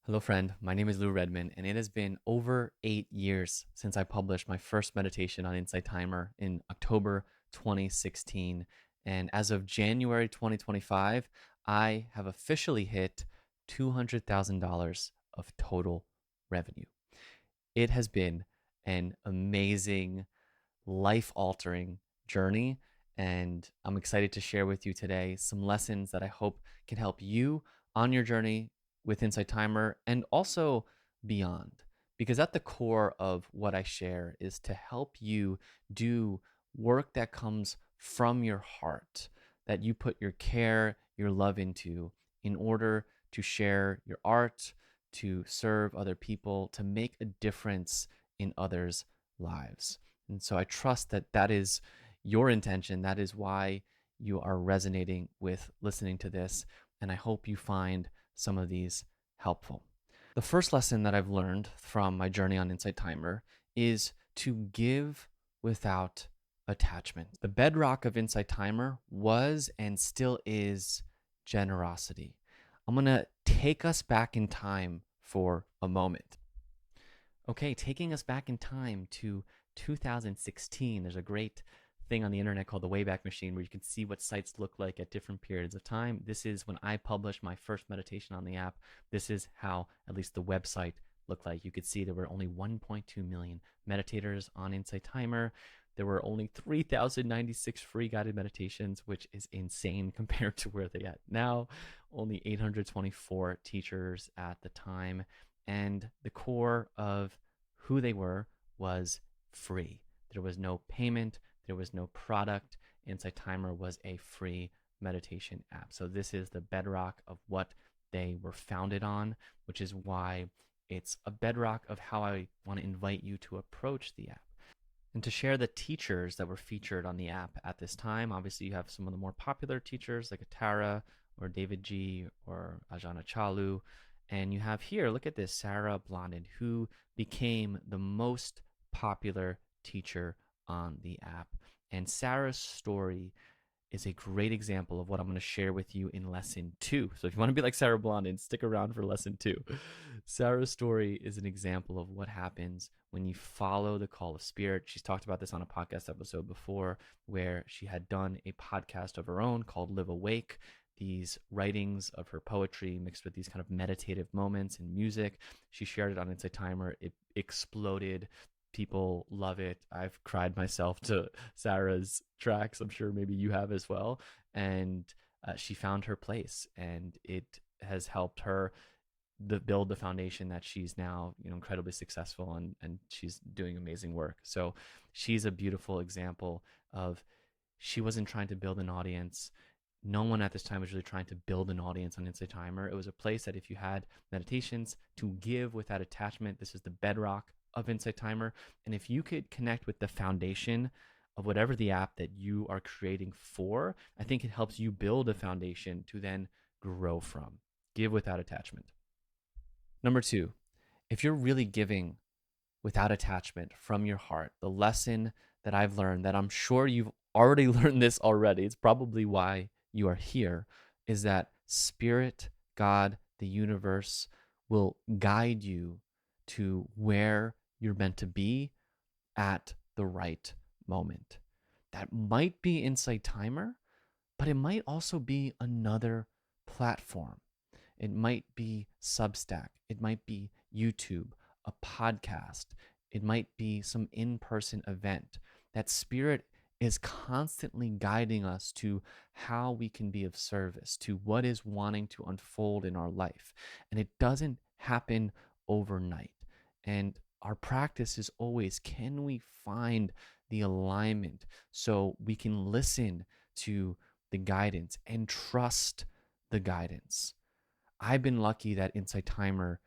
Hello, friend. My name is Lou Redman, and it has been over 8 years since I published my first meditation on Insight Timer in October 2016. And as of January 2025, I have officially hit $200,000 of total revenue. It has been an amazing, life altering journey. And I'm excited to share with you today some lessons that I hope can help you on your journey with Insight Timer and also beyond. Because at the core of what I share is to help you do work that comes from your heart, that you put your care, your love into in order to share your art, to serve other people, to make a difference in others' lives. And so I trust that that is your intention. That is why you are resonating with listening to this. And I hope you find some of these helpful. The first lesson that I've learned from my journey on Insight Timer is to give without attachment. The bedrock of Insight Timer was and still is generosity. I'm going to take us back in time for a moment. Okay, taking us back in time to 2016, there's a great thing on the internet called the Wayback Machine where you can see what sites look like at different periods of time. This is when I published my first meditation on the app. This is how at least the website looked like. You could see there were only 1.2 million meditators on Insight Timer. There were only 3,096 free guided meditations, which is insane compared to where they at now. Only 824 teachers at the time. And the core of who they were was free. There was no payment, there was no product. Insight Timer was a free meditation app. So this is the bedrock of what they were founded on, which is why it's a bedrock of how I want to invite you to approach the app. And to share the teachers that were featured on the app at this time, obviously you have some of the more popular teachers like Atara or David G or Ajahn Chahal. And you have here, look at this, Sarah Blondin, who became the most popular teacher on the app. And Sarah's story is a great example of what I'm going to share with you in lesson 2. So if you want to be like Sarah Blondin, stick around for lesson 2. Sarah's story is an example of what happens when you follow the call of spirit. She's talked about this on a podcast episode before where she had done a podcast of her own called Live Awake. These writings of her poetry mixed with these kind of meditative moments and music. She shared it on Insight Timer. It exploded. People love it. I've cried myself to Sarah's tracks. I'm sure maybe you have as well. And she found her place, and it has helped her build the foundation that she's now, incredibly successful, and she's doing amazing work. So she's a beautiful example of she wasn't trying to build an audience. No one at this time was really trying to build an audience on Insight Timer. It was a place that if you had meditations to give without attachment, this is the bedrock of Insight Timer. And if you could connect with the foundation of whatever the app that you are creating for, I think it helps you build a foundation to then grow from. Give without attachment. Number 2, if you're really giving without attachment from your heart, the lesson that I've learned, that I'm sure you've already learned this already, it's probably why you are here, is that Spirit, God, the universe will guide you to where you're meant to be at the right moment. That might be Insight Timer, but it might also be another platform. It might be Substack. It might be YouTube, a podcast. It might be some in person event. That Spirit is constantly guiding us to how we can be of service, to what is wanting to unfold in our life. And it doesn't happen overnight. And our practice is always, can we find the alignment so we can listen to the guidance and trust the guidance? I've been lucky that Insight Timer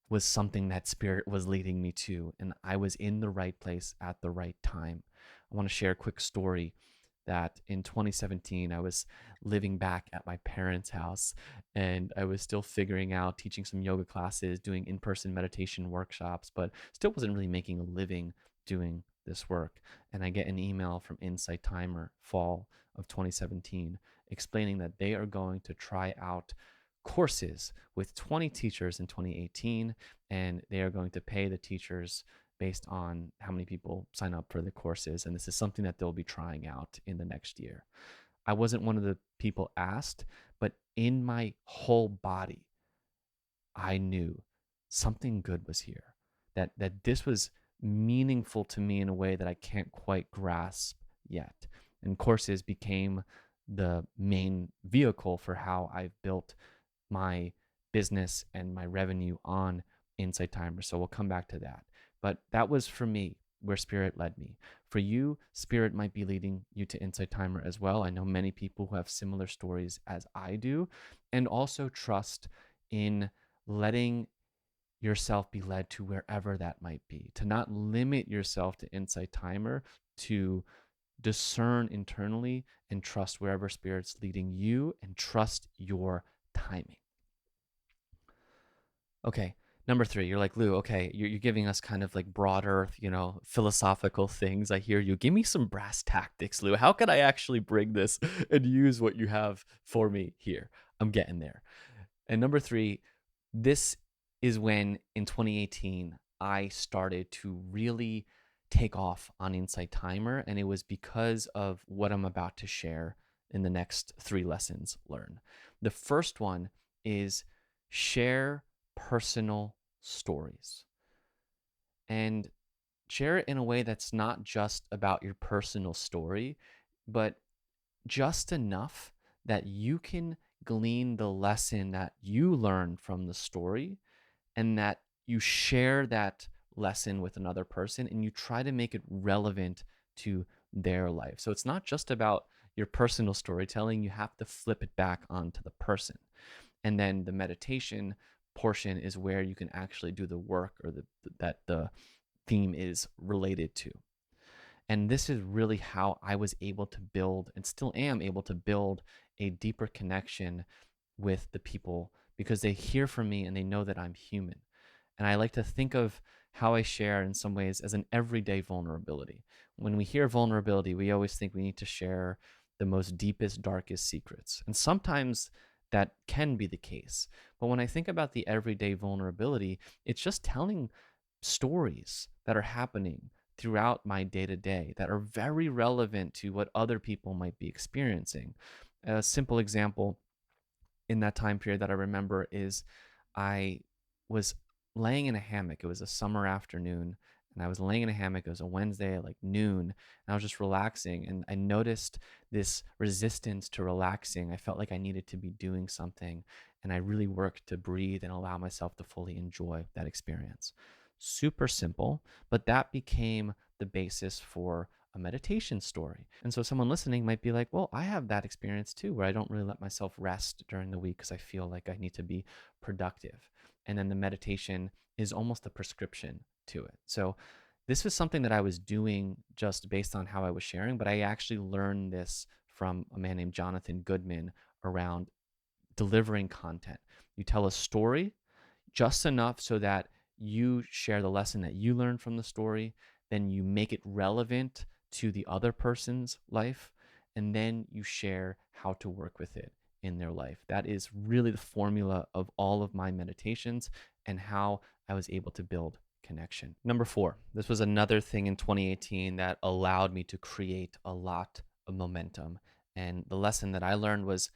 was something that Spirit was leading me to, and I was in the right place at the right time. I want to share a quick story that in 2017, I was living back at my parents' house, and I was still figuring out teaching some yoga classes, doing in person meditation workshops, but still wasn't really making a living doing this work. And I get an email from Insight Timer, fall of 2017, explaining that they are going to try out courses with 20 teachers in 2018, and they are going to pay the teachers based on how many people sign up for the courses. And this is something that they'll be trying out in the next year. I wasn't one of the people asked, but in my whole body, I knew something good was here, that this was meaningful to me in a way that I can't quite grasp yet. And courses became the main vehicle for how I've built my business and my revenue on Insight Timer. So we'll come back to that. But that was for me where Spirit led me. For you, Spirit might be leading you to Insight Timer as well. I know many people who have similar stories as I do, and also trust in letting yourself be led to wherever that might be, to not limit yourself to Insight Timer, to discern internally and trust wherever Spirit's leading you and trust your timing. Okay, number three, you're like, Lou, okay, you're giving us kind of like broader, philosophical things. I hear you. Give me some brass tactics, Lou. How can I actually bring this and use what you have for me here? I'm getting there. And number three, this is when in 2018, I started to really take off on Insight Timer. And it was because of what I'm about to share in the next 3 lessons learned. The first one is share personal stories, and share it in a way that's not just about your personal story, but just enough that you can glean the lesson that you learned from the story, and that you share that lesson with another person and you try to make it relevant to their life. So it's not just about your personal storytelling, you have to flip it back onto the person. And then the meditation portion is where you can actually do the work, or that the theme is related to. And this is really how I was able to build, and still am able to build, a deeper connection with the people, because they hear from me and they know that I'm human. And I like to think of how I share in some ways as an everyday vulnerability. When we hear vulnerability, we always think we need to share the most deepest, darkest secrets. And sometimes that can be the case. But when I think about the everyday vulnerability, it's just telling stories that are happening throughout my day to day that are very relevant to what other people might be experiencing. A simple example in that time period that I remember is I was laying in a hammock. It was a summer afternoon, and I was laying in a hammock. It was a Wednesday at like noon, and I was just relaxing. And I noticed this resistance to relaxing. I felt like I needed to be doing something, and I really worked to breathe and allow myself to fully enjoy that experience. Super simple, but that became the basis for a meditation story. And so someone listening might be like, well, I have that experience too, where I don't really let myself rest during the week because I feel like I need to be productive. And then the meditation is almost a prescription to it. So this was something that I was doing just based on how I was sharing, but I actually learned this from a man named Jonathan Goodman around delivering content. You tell a story just enough so that you share the lesson that you learned from the story, then you make it relevant to the other person's life, and then you share how to work with it in their life. That is really the formula of all of my meditations and how I was able to build connection. Number 4, this was another thing in 2018 that allowed me to create a lot of momentum. And the lesson that I learned was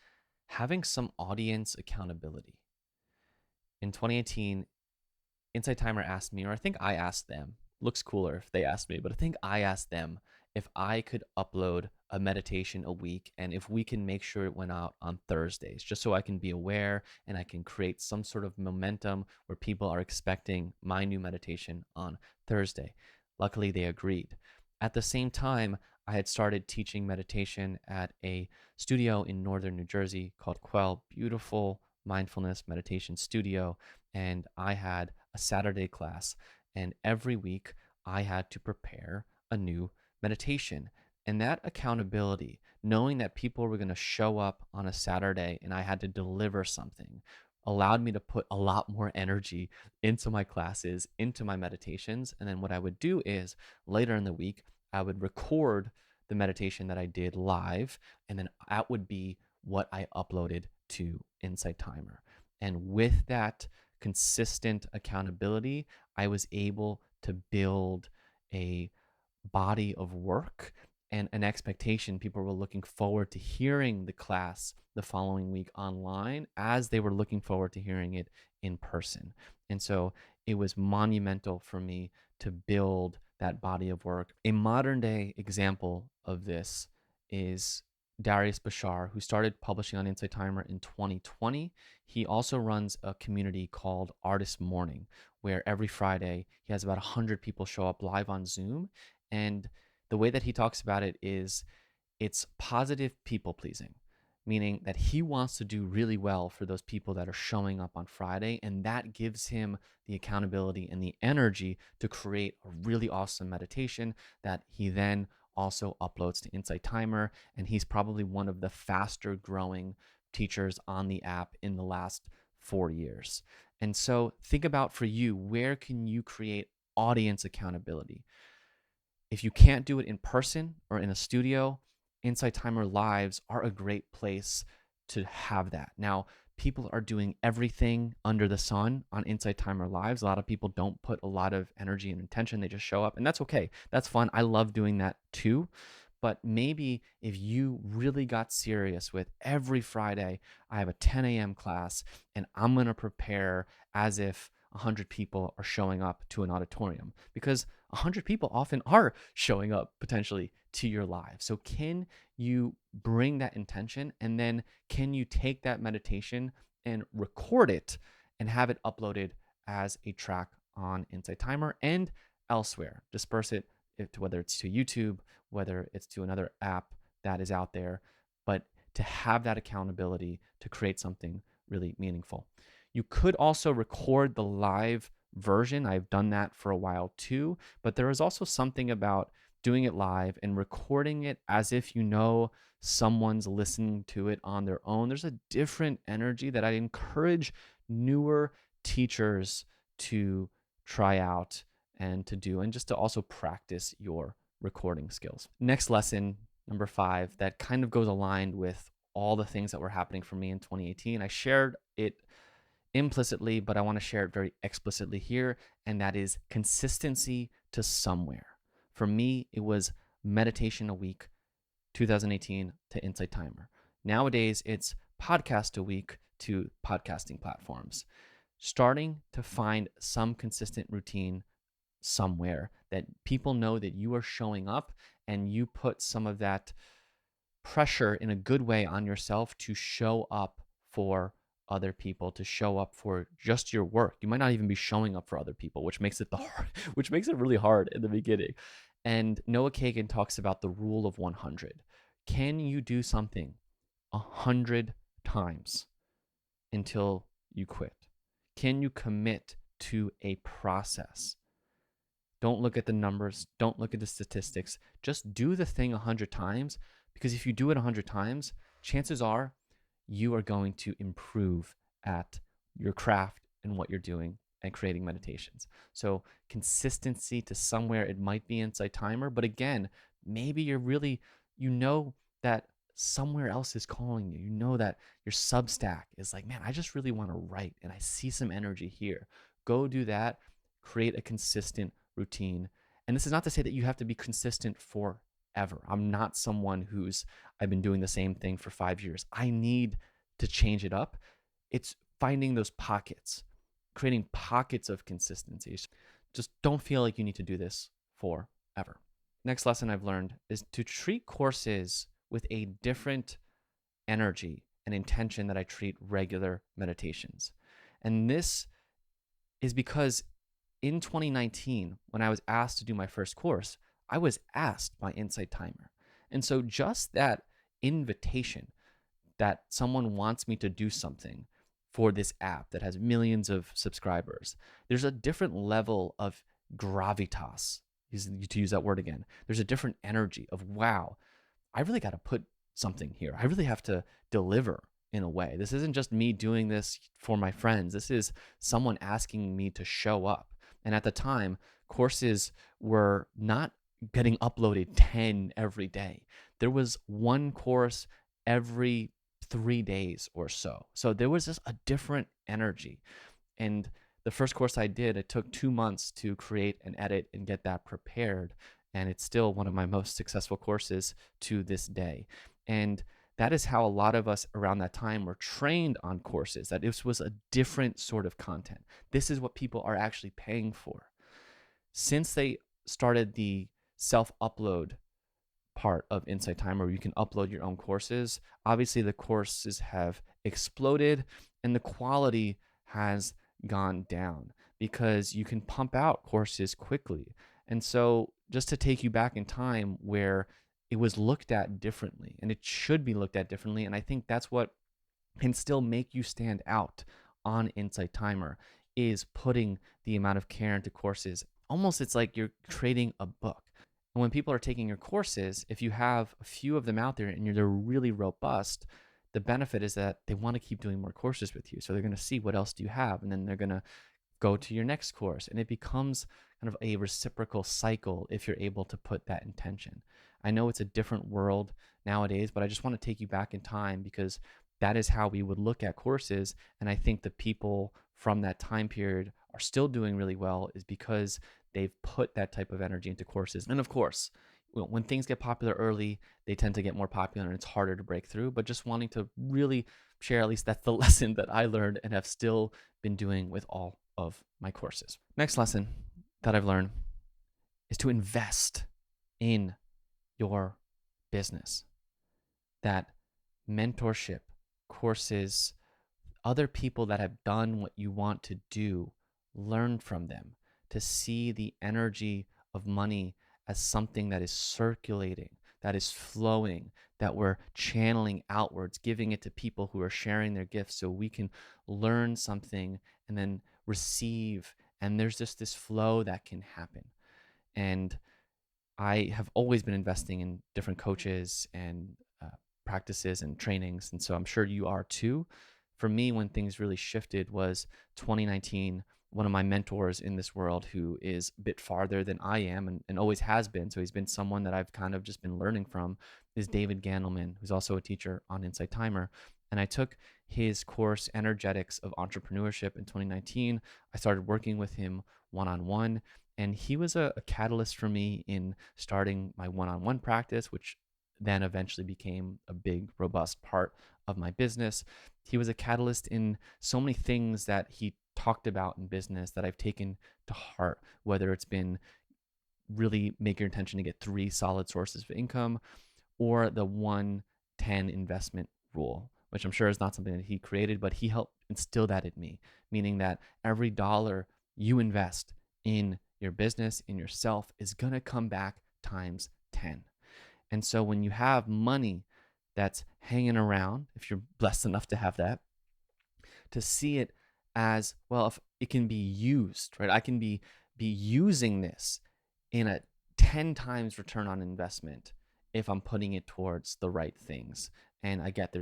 having some audience accountability. In 2018, Insight Timer asked me, or I think I asked them, looks cooler if they asked me, but I think I asked them if I could upload a meditation a week and if we can make sure it went out on Thursdays, just so I can be aware and I can create some sort of momentum where people are expecting my new meditation on Thursday. Luckily, they agreed. At the same time, I had started teaching meditation at a studio in northern New Jersey called Quell, beautiful mindfulness meditation studio. And I had a Saturday class, and every week I had to prepare a new meditation. And that accountability, knowing that people were going to show up on a Saturday and I had to deliver something, allowed me to put a lot more energy into my classes, into my meditations. And then what I would do is later in the week, I would record the meditation that I did live, and then that would be what I uploaded to Insight Timer. And with that consistent accountability, I was able to build a body of work and an expectation. People were looking forward to hearing the class the following week online as they were looking forward to hearing it in person. And so it was monumental for me to build that body of work. A modern day example of this is Darius Bashar, who started publishing on Insight Timer in 2020. He also runs a community called Artist Morning, where every Friday he has about 100 people show up live on Zoom. And the way that he talks about it is it's positive people pleasing, meaning that he wants to do really well for those people that are showing up on Friday. And that gives him the accountability and the energy to create a really awesome meditation that he then also uploads to Insight Timer. And he's probably one of the faster growing teachers on the app in the last 4 years. And so think about, for you, where can you create audience accountability? If you can't do it in person or in a studio, Insight Timer Lives are a great place to have that. Now, people are doing everything under the sun on Insight Timer Lives. A lot of people don't put a lot of energy and intention. They just show up, and that's okay. That's fun. I love doing that too. But maybe if you really got serious with every Friday, I have a 10 a.m. class and I'm going to prepare as if 100 people are showing up to an auditorium, because 100 people often are showing up potentially to your live. So can you bring that intention, and then can you take that meditation and record it and have it uploaded as a track on Insight Timer and elsewhere? Disperse it, whether it's to YouTube, whether it's to another app that is out there, but to have that accountability to create something really meaningful. You could also record the live version. I've done that for a while too, but there is also something about doing it live and recording it as if you know someone's listening to it on their own. There's a different energy that I encourage newer teachers to try out and to do, and just to also practice your recording skills. Next lesson, number 5, that kind of goes aligned with all the things that were happening for me in 2018. I shared it implicitly, but I want to share it very explicitly here, and that is consistency to somewhere. For me, it was meditation a week, 2018 to Insight Timer. Nowadays, it's podcast a week to podcasting platforms. Starting to find some consistent routine somewhere that people know that you are showing up, and you put some of that pressure in a good way on yourself to show up for other people, to show up for just your work. You might not even be showing up for other people, which makes it which makes it really hard in the beginning. And Noah Kagan talks about the rule of 100. Can you do something 100 times until you quit? Can you commit to a process? Don't look at the numbers. Don't look at the statistics. Just do the thing 100 times, because if you do it 100 times, chances are you are going to improve at your craft and what you're doing and creating meditations. So consistency to somewhere. It might be Insight Timer, but again, maybe you're really, you know that somewhere else is calling you. You know that your Substack is like, man, I just really want to write and I see some energy here. Go do that. Create a consistent routine. And this is not to say that you have to be consistent forever. I'm not someone I've been doing the same thing for 5 years. I need to change it up. It's finding those pockets, creating pockets of consistency. Just don't feel like you need to do this forever. Next lesson I've learned is to treat courses with a different energy and intention that I treat regular meditations. And this is because in 2019, when I was asked to do my first course, I was asked by Insight Timer. And so just that invitation that someone wants me to do something for this app that has millions of subscribers, there's a different level of gravitas, to use that word again. There's a different energy of, wow, I really got to put something here. I really have to deliver in a way. This isn't just me doing this for my friends. This is someone asking me to show up. And at the time, courses were not getting uploaded 10 every day. There was one course every 3 days or so. So there was just a different energy. And the first course I did, it took 2 months to create and edit and get that prepared. And it's still one of my most successful courses to this day. And that is how a lot of us around that time were trained on courses, that this was a different sort of content. This is what people are actually paying for. Since they started the self-upload part of Insight Timer, where you can upload your own courses, obviously the courses have exploded and the quality has gone down because you can pump out courses quickly. And so just to take you back in time where it was looked at differently, and it should be looked at differently, and I think that's what can still make you stand out on Insight Timer, is putting the amount of care into courses. Almost it's like you're creating a book. And when people are taking your courses, if you have a few of them out there and they're really robust, the benefit is that they want to keep doing more courses with you. So they're going to see what else do you have, and then they're going to go to your next course. And it becomes kind of a reciprocal cycle if you're able to put that intention. I know it's a different world nowadays, but I just want to take you back in time because that is how we would look at courses. And I think the people from that time period are still doing really well is because they've put that type of energy into courses. And of course, when things get popular early, they tend to get more popular and it's harder to break through. But just wanting to really share, at least that's the lesson that I learned and have still been doing with all of my courses. Next lesson that I've learned is to invest in your business. That mentorship, courses, other people that have done what you want to do, learn from them, to see the energy of money as something that is circulating, that is flowing, that we're channeling outwards, giving it to people who are sharing their gifts so we can learn something and then receive. And there's just this flow that can happen. And I have always been investing in different coaches and practices and trainings. And so I'm sure you are too. For me, when things really shifted was 2019. One of my mentors in this world, who is a bit farther than I am and always has been, so he's been someone that I've kind of just been learning from, is David Gandelman, who's also a teacher on Insight Timer. And I took his course, Energetics of Entrepreneurship, in 2019. I started working with him one-on-one, and he was a catalyst for me in starting my one-on-one practice, which then eventually became a big, robust part of my business. He was a catalyst in so many things that he talked about in business that I've taken to heart, whether it's been really make your intention to get 3 solid sources of income, or the 1-10 investment rule, which I'm sure is not something that he created, but he helped instill that in me, meaning that every dollar you invest in your business, in yourself, is going to come back times 10. And so when you have money that's hanging around, if you're blessed enough to have that, to see it as, well, if it can be used, right? I can be using this in a 10 times return on investment if I'm putting it towards the right things. And I get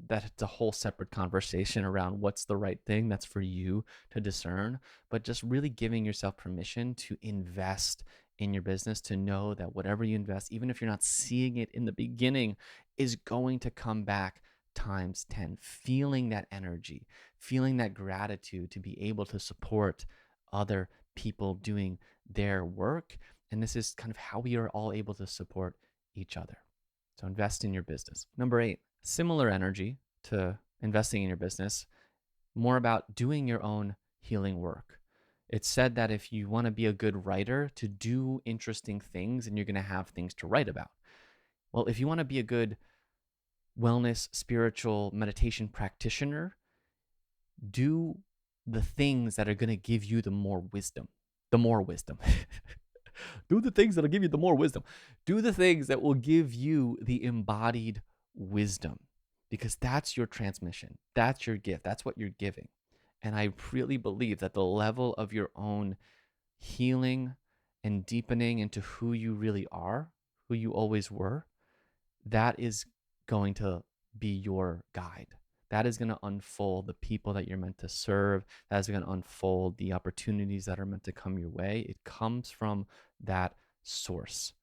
that's a whole separate conversation around what's the right thing. That's for you to discern, but just really giving yourself permission to invest in your business, to know that whatever you invest, even if you're not seeing it in the beginning, is going to come back times 10, feeling that energy, feeling that gratitude to be able to support other people doing their work. And this is kind of how we are all able to support each other. So invest in your business. Number 8, similar energy to investing in your business, more about doing your own healing work. It's said that if you want to be a good writer, to do interesting things, and you're going to have things to write about. Well, if you want to be a good wellness, spiritual meditation practitioner, do the things that are going to give you the more wisdom. Do the things that'll give you the more wisdom. Do the things that will give you the embodied wisdom, because that's your transmission. That's your gift. That's what you're giving. And I really believe that the level of your own healing and deepening into who you really are, who you always were, that is going to be your guide. That is going to unfold the people that you're meant to serve. That is going to unfold the opportunities that are meant to come your way. It comes from that source.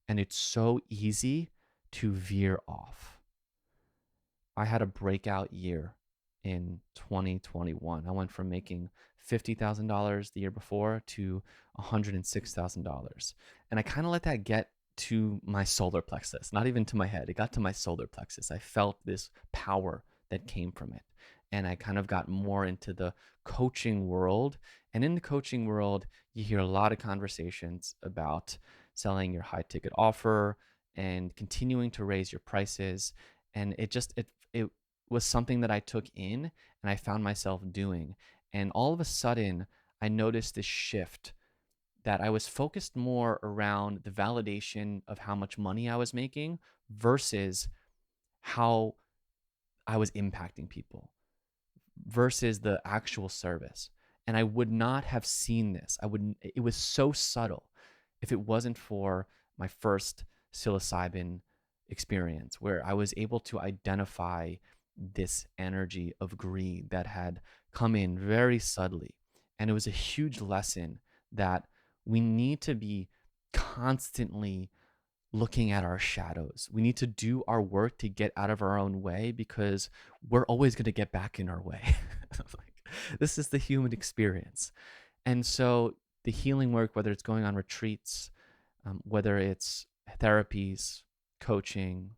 And it's so easy to veer off. I had a breakout year in 2021. I went from making $50,000 the year before to $106,000. And I kind of let that get to my solar plexus, not even to my head. It got to my solar plexus. I felt this power that came from it. And I kind of got more into the coaching world. And in the coaching world, you hear a lot of conversations about selling your high ticket offer and continuing to raise your prices. And it was something that I took in and I found myself doing. And all of a sudden, I noticed this shift that I was focused more around the validation of how much money I was making versus how I was impacting people versus the actual service. And I would not have seen this. It was so subtle if it wasn't for my first psilocybin experience where I was able to identify this energy of greed that had come in very subtly. And it was a huge lesson that we need to be constantly looking at our shadows. We need to do our work to get out of our own way because we're always going to get back in our way. This is the human experience. And so the healing work, whether it's going on retreats, whether it's therapies, coaching,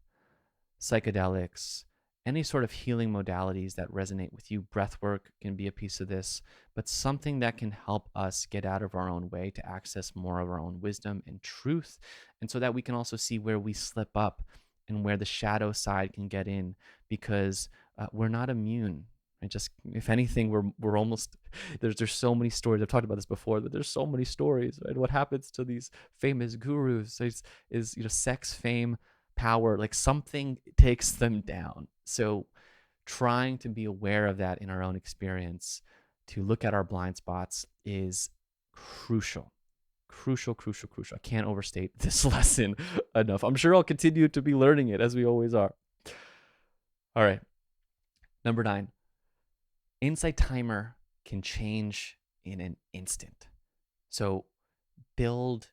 psychedelics, any sort of healing modalities that resonate with you. Breath work can be a piece of this, but something that can help us get out of our own way to access more of our own wisdom and truth. And so that we can also see where we slip up and where the shadow side can get in because we're not immune. And just, if anything, we're almost, there's so many stories. I've talked about this before, but there's so many stories, right? What happens to these famous gurus is sex, fame, power, like something takes them down. So trying to be aware of that in our own experience, to look at our blind spots is crucial. Crucial, crucial, crucial. I can't overstate this lesson enough. I'm sure I'll continue to be learning it as we always are. All right. Number 9, Insight Timer can change in an instant. So build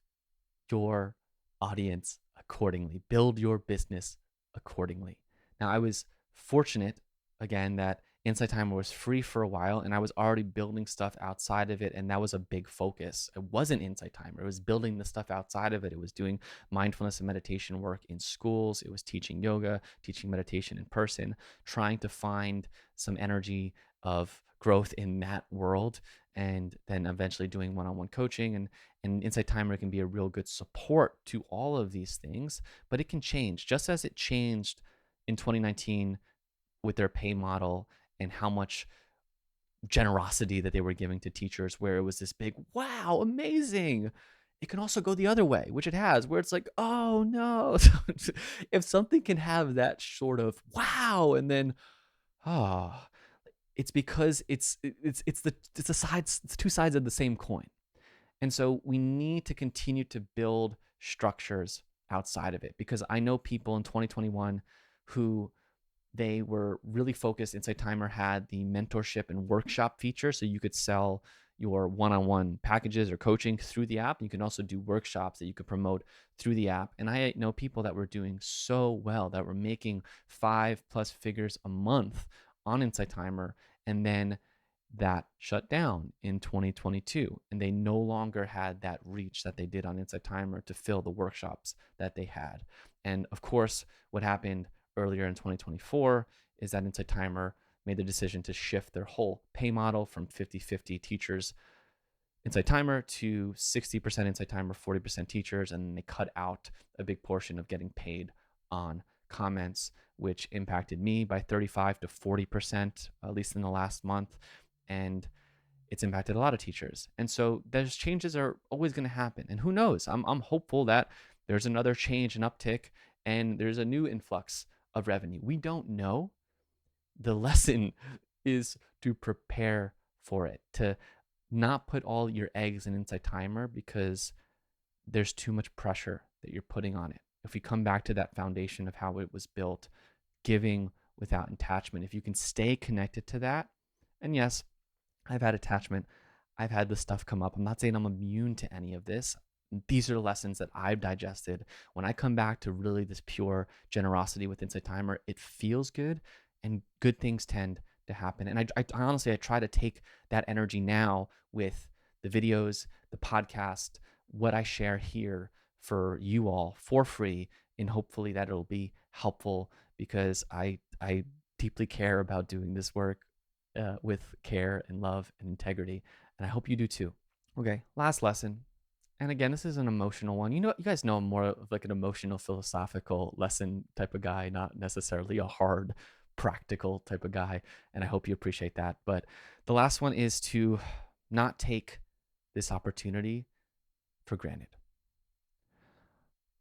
your audience accordingly, build your business accordingly. Now, I was fortunate, again, that Insight Timer was free for a while and I was already building stuff outside of it. And that was a big focus. It wasn't Insight Timer. It was building the stuff outside of it. It was doing mindfulness and meditation work in schools. It was teaching yoga, teaching meditation in person, trying to find some energy of growth in that world, and then eventually doing one-on-one coaching. And Insight Timer can be a real good support to all of these things, but it can change just as it changed in 2019 with their pay model and how much generosity that they were giving to teachers, where it was this big, wow, amazing. It can also go the other way, which it has, where it's like, oh no. If something can have that sort of wow, and then, oh, it's because it's two sides of the same coin. And so we need to continue to build structures outside of it, because I know people in 2021 who they were really focused. Insight Timer had the mentorship and workshop feature, so you could sell your one-on-one packages or coaching through the app. You can also do workshops that you could promote through the app. And I know people that were doing so well, that were making 5+ figures a month on Insight Timer, and then that shut down in 2022, and they no longer had that reach that they did on Insight Timer to fill the workshops that they had. And of course, what happened earlier in 2024 is that Insight Timer made the decision to shift their whole pay model from 50-50 teachers Insight Timer to 60% Insight Timer, 40% teachers, and they cut out a big portion of getting paid on comments, which impacted me by 35 to 40%, at least in the last month. And it's impacted a lot of teachers. And so those changes are always going to happen. And who knows? I'm hopeful that there's another change, an uptick, and there's a new influx of revenue. We don't know. The lesson is to prepare for it, to not put all your eggs in Insight Timer because there's too much pressure that you're putting on it. If we come back to that foundation of how it was built, giving without attachment, if you can stay connected to that, and yes, I've had attachment, I've had this stuff come up. I'm not saying I'm immune to any of this. These are the lessons that I've digested. When I come back to really this pure generosity with Insight Timer, it feels good. and good things tend to happen. And I honestly, I try to take that energy now with the videos, the podcast, what I share here for you all for free, and hopefully that it'll be helpful because I deeply care about doing this work with care and love and integrity, and I hope you do too. Okay, last lesson. And again, this is an emotional one. You guys know I'm more of like an emotional, philosophical lesson type of guy, not necessarily a hard, practical type of guy. And I hope you appreciate that. But the last one is to not take this opportunity for granted.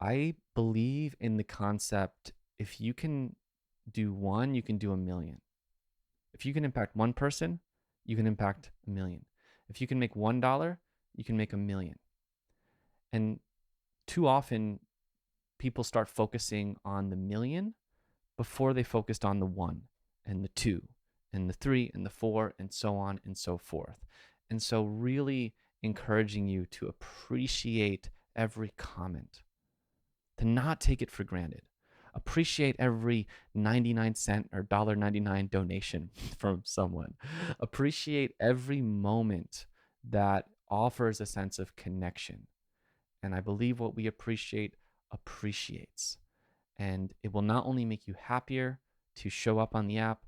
I believe in the concept if you can do one, you can do a million. If you can impact one person, you can impact a million. If you can make $1, you can make a million. And too often, people start focusing on the million before they focused on the one and the two and the three and the four and so on and so forth. And so, really encouraging you to appreciate every comment, to not take it for granted. Appreciate every 99-cent or $1.99 donation from someone. Appreciate every moment that offers a sense of connection. And I believe what we appreciate appreciates. And it will not only make you happier to show up on the app,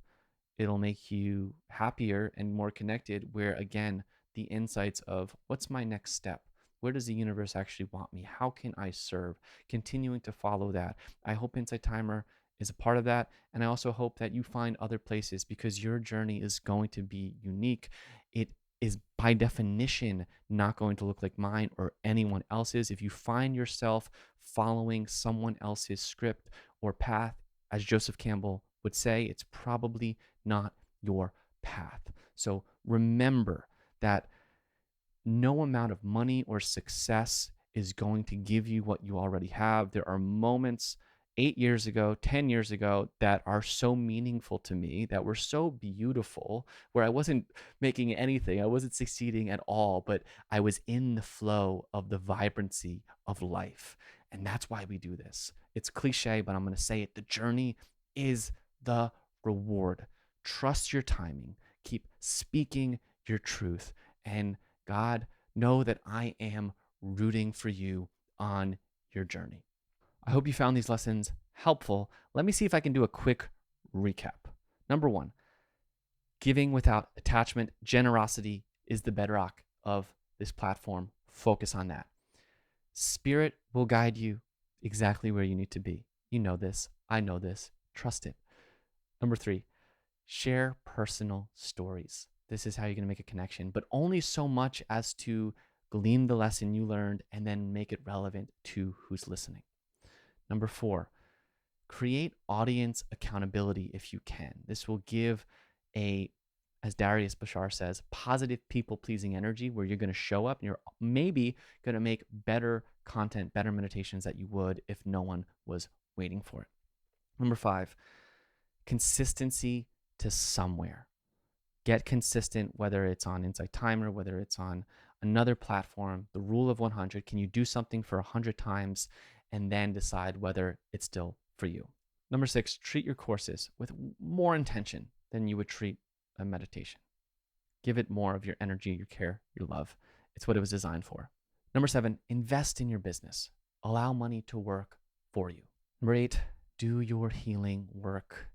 it'll make you happier and more connected, where again, the insights of what's my next step? Where does the universe actually want me? How can I serve? Continuing to follow that. I hope Insight Timer is a part of that. And I also hope that you find other places because your journey is going to be unique. It is by definition not going to look like mine or anyone else's. If you find yourself following someone else's script or path, as Joseph Campbell would say, it's probably not your path. So remember that no amount of money or success is going to give you what you already have. There are moments 8 years ago, 10 years ago that are so meaningful to me, that were so beautiful, where I wasn't making anything, I wasn't succeeding at all, but I was in the flow of the vibrancy of life. And that's why we do this. It's cliche, but I'm going to say it. The journey is the reward. Trust your timing. Keep speaking your truth. And God, know that I am rooting for you on your journey. I hope you found these lessons helpful. Let me see if I can do a quick recap. Number one, giving without attachment, generosity is the bedrock of this platform. Focus on that. Spirit will guide you exactly where you need to be. You know this. I know this. Trust it. Number three, share personal stories. This is how you're going to make a connection, but only so much as to glean the lesson you learned and then make it relevant to who's listening. Number four, create audience accountability if you can. This will give as Darius Bashar says, positive people-pleasing energy where you're going to show up and you're maybe going to make better content, better meditations that you would if no one was waiting for it. Number five, consistency to somewhere. Get consistent, whether it's on Insight Timer, whether it's on another platform. The rule of 100, can you do something for 100 times and then decide whether it's still for you? Number six, treat your courses with more intention than you would treat a meditation. Give it more of your energy, your care, your love. It's what it was designed for. Number seven, invest in your business. Allow money to work for you. Number eight, do your healing work.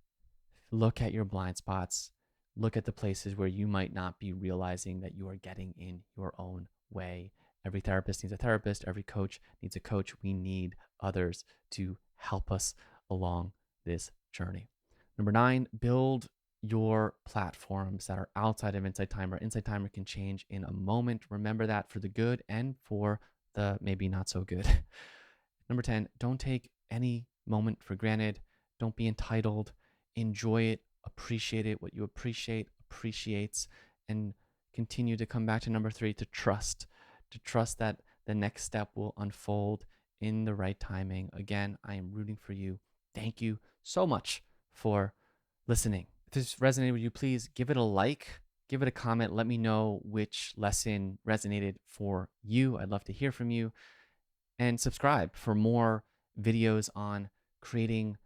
Look at your blind spots. Look at the places where you might not be realizing that you are getting in your own way. Every therapist needs a therapist. Every coach needs a coach. We need others to help us along this journey. Number nine, build your platforms that are outside of Insight Timer. Insight Timer can change in a moment. Remember that for the good and for the maybe not so good. Number 10, don't take any moment for granted. Don't be entitled. Enjoy it. Appreciate it. What you appreciate appreciates. And continue to come back to number 3, to trust that the next step will unfold in the right timing. Again, I am rooting for you. Thank you so much for listening. If this resonated with you, please give it a like, give it a comment. Let me know which lesson resonated for you. I'd love to hear from you. And subscribe for more videos on creating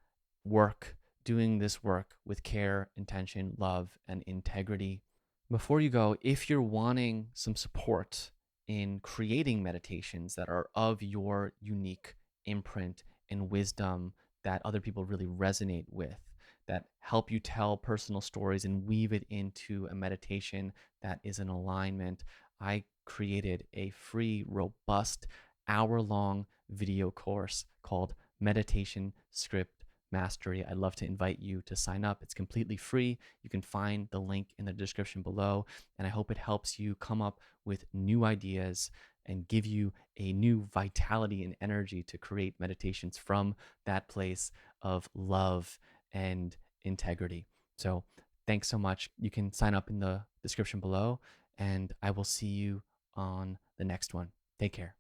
work, doing this work with care, intention, love, and integrity. Before you go, if you're wanting some support in creating meditations that are of your unique imprint and wisdom that other people really resonate with, that help you tell personal stories and weave it into a meditation that is in alignment, I created a free, robust, hour-long video course called Meditation Script Mastery. I'd love to invite you to sign up. It's completely free. You can find the link in the description below. And I hope it helps you come up with new ideas and give you a new vitality and energy to create meditations from that place of love and integrity. So thanks so much. You can sign up in the description below, and I will see you on the next one. Take care.